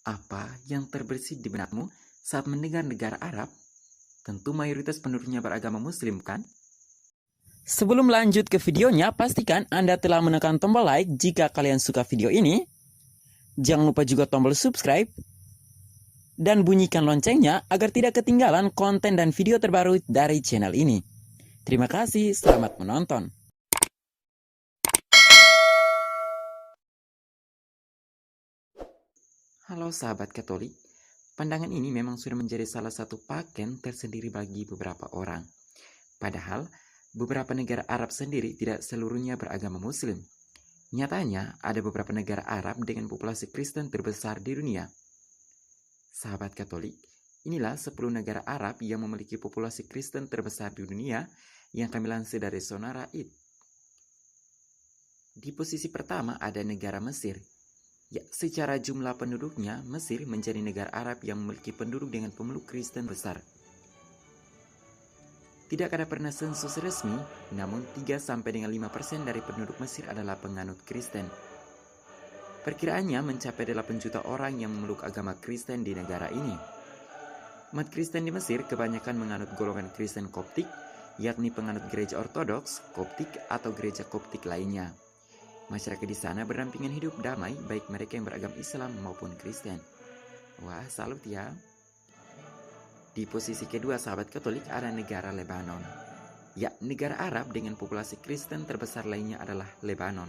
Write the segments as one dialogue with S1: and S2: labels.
S1: Apa yang terbersih di benakmu saat mendengar negara Arab? Tentu mayoritas penduduknya beragama Muslim, kan?
S2: Sebelum lanjut ke videonya, pastikan Anda telah menekan tombol like jika kalian suka video ini. Jangan lupa juga tombol subscribe dan bunyikan loncengnya agar tidak ketinggalan konten dan video terbaru dari channel ini. Terima kasih, selamat menonton.
S1: Halo sahabat Katolik, pandangan ini memang sudah menjadi salah satu paken tersendiri bagi beberapa orang. Padahal, beberapa negara Arab sendiri tidak seluruhnya beragama Muslim. Nyatanya, ada beberapa negara Arab dengan populasi Kristen terbesar di dunia. Sahabat Katolik, inilah 10 negara Arab yang memiliki populasi Kristen terbesar di dunia yang kami lansir dari Sonara It. Di posisi pertama ada negara Mesir. Ya, secara jumlah penduduknya, Mesir menjadi negara Arab yang memiliki penduduk dengan pemeluk Kristen besar. Tidak ada pernah sensus resmi, namun 3-5% dari penduduk Mesir adalah penganut Kristen. Perkiraannya mencapai 8 juta orang yang memeluk agama Kristen di negara ini. Umat Kristen di Mesir kebanyakan menganut golongan Kristen Koptik, yakni penganut gereja Ortodoks, Koptik, atau gereja Koptik lainnya. Masyarakat di sana berdampingan hidup damai, baik mereka yang beragama Islam maupun Kristen. Wah, salut ya. Di posisi kedua sahabat Katolik ada negara Lebanon. Ya, negara Arab dengan populasi Kristen terbesar lainnya adalah Lebanon.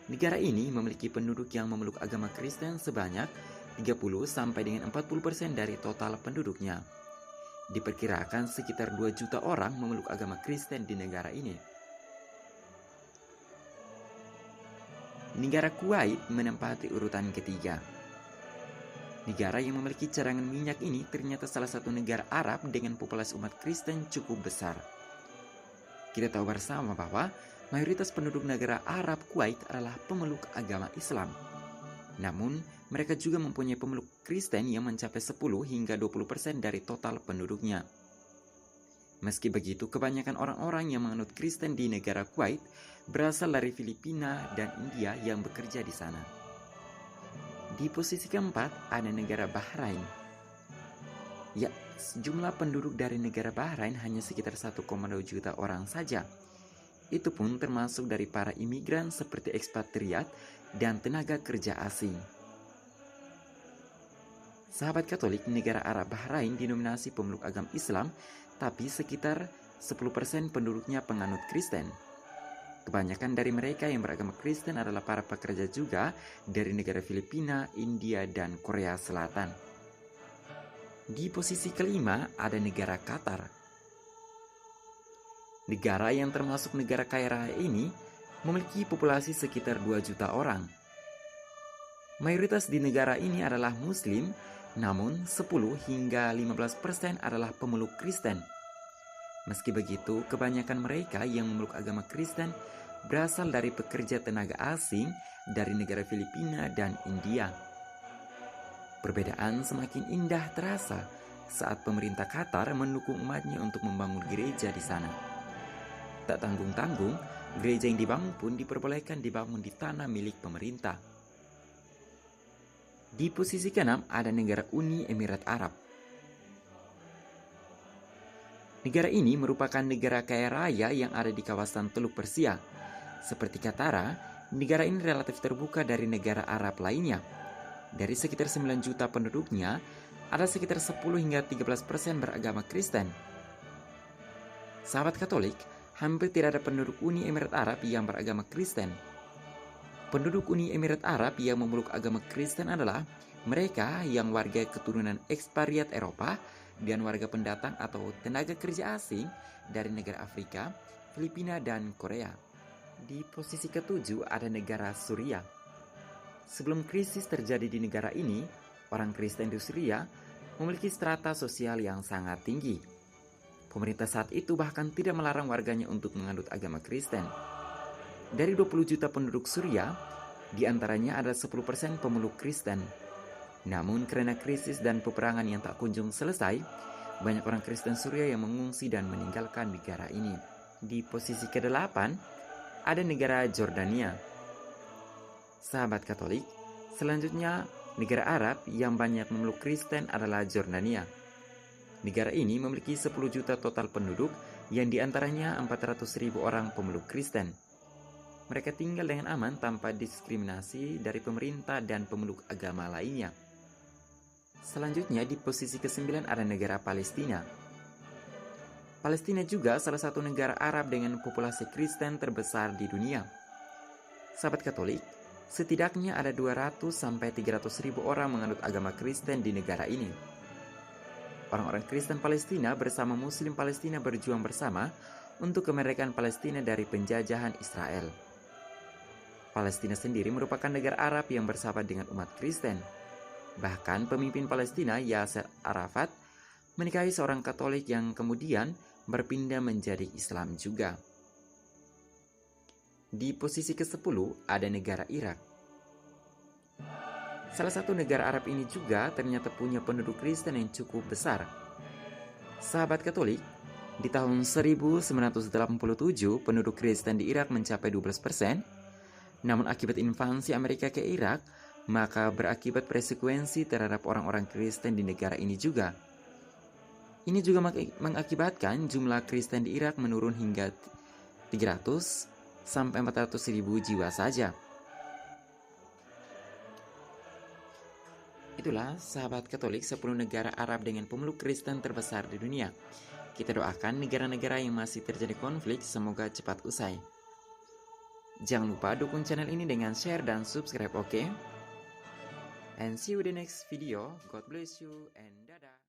S1: Negara ini memiliki penduduk yang memeluk agama Kristen sebanyak 30-40% dari total penduduknya. Diperkirakan sekitar 2 juta orang memeluk agama Kristen di negara ini. Negara Kuwait menempati urutan ketiga. Negara yang memiliki cadangan minyak ini ternyata salah satu negara Arab dengan populasi umat Kristen cukup besar. Kita tahu bersama bahwa mayoritas penduduk negara Arab Kuwait adalah pemeluk agama Islam. Namun, mereka juga mempunyai pemeluk Kristen yang mencapai 10 hingga 20% dari total penduduknya. Meski begitu, kebanyakan orang-orang yang menganut Kristen di negara Kuwait berasal dari Filipina dan India yang bekerja di sana. Di posisi keempat ada negara Bahrain. Ya, jumlah penduduk dari negara Bahrain hanya sekitar 1,2 juta orang saja. Itu pun termasuk dari para imigran seperti ekspatriat dan tenaga kerja asing. Sahabat Katolik, negara Arab Bahrain dinominasi pemeluk agama Islam, tapi sekitar 10% penduduknya penganut Kristen. Kebanyakan dari mereka yang beragama Kristen adalah para pekerja juga dari negara Filipina, India, dan Korea Selatan. Di posisi kelima ada negara Qatar. Negara yang termasuk negara kaya raya ini memiliki populasi sekitar 2 juta orang. Mayoritas di negara ini adalah Muslim, namun 10 hingga 15% adalah pemeluk Kristen. Meski begitu, kebanyakan mereka yang memeluk agama Kristen berasal dari pekerja tenaga asing dari negara Filipina dan India. Perbedaan semakin indah terasa saat pemerintah Qatar mendukung umatnya untuk membangun gereja di sana. Tak tanggung-tanggung, gereja yang dibangun pun diperbolehkan dibangun di tanah milik pemerintah. Di posisi ke-6 ada negara Uni Emirat Arab. Negara ini merupakan negara kaya raya yang ada di kawasan Teluk Persia. Seperti Qatar, negara ini relatif terbuka dari negara Arab lainnya. Dari sekitar 9 juta penduduknya, ada sekitar 10 hingga 13% beragama Kristen. Sahabat Katolik, hampir tidak ada penduduk Uni Emirat Arab yang beragama Kristen. Penduduk Uni Emirat Arab yang memeluk agama Kristen adalah mereka yang warga keturunan ekspatriat Eropa dan warga pendatang atau tenaga kerja asing dari negara Afrika, Filipina, dan Korea. Di posisi ke-7 ada negara Suriah. Sebelum krisis terjadi di negara ini, orang Kristen di Suriah memiliki strata sosial yang sangat tinggi. Pemerintah saat itu bahkan tidak melarang warganya untuk menganut agama Kristen. Dari 20 juta penduduk Suriah, di antaranya ada 10% pemeluk Kristen. Namun karena krisis dan peperangan yang tak kunjung selesai, banyak orang Kristen Suriah yang mengungsi dan meninggalkan negara ini. Di posisi ke-8, ada negara Jordania. Sahabat Katolik, selanjutnya Negara Arab yang banyak memeluk Kristen adalah Jordania. Negara ini memiliki 10 juta total penduduk yang diantaranya 400.000 orang pemeluk Kristen. Mereka tinggal dengan aman tanpa diskriminasi dari pemerintah dan pemeluk agama lainnya. Selanjutnya di posisi ke-9 ada negara Palestina. Palestina juga salah satu negara Arab dengan populasi Kristen terbesar di dunia. Sahabat Katolik, setidaknya ada 200-300 ribu orang menganut agama Kristen di negara ini. Orang-orang Kristen Palestina bersama Muslim Palestina berjuang bersama untuk kemerdekaan Palestina dari penjajahan Israel. Palestina sendiri merupakan negara Arab yang bersahabat dengan umat Kristen. Bahkan pemimpin Palestina Yasser Arafat menikahi seorang Katolik yang kemudian berpindah menjadi Islam juga. Di posisi ke-10 ada negara Irak. Salah satu negara Arab ini juga ternyata punya penduduk Kristen yang cukup besar. Sahabat Katolik, di tahun 1987 penduduk Kristen di Irak mencapai 12%, namun akibat invasi Amerika ke Irak, maka berakibat persekuensi terhadap orang-orang Kristen di negara ini juga. Ini juga mengakibatkan jumlah Kristen di Irak menurun hingga 300-400 ribu jiwa saja. Itulah sahabat Katolik 10 negara Arab dengan pemeluk Kristen terbesar di dunia. Kita doakan negara-negara yang masih terjadi konflik semoga cepat usai. Jangan lupa dukung channel ini dengan share dan subscribe, oke? And see you in the next video. God bless you and dadah.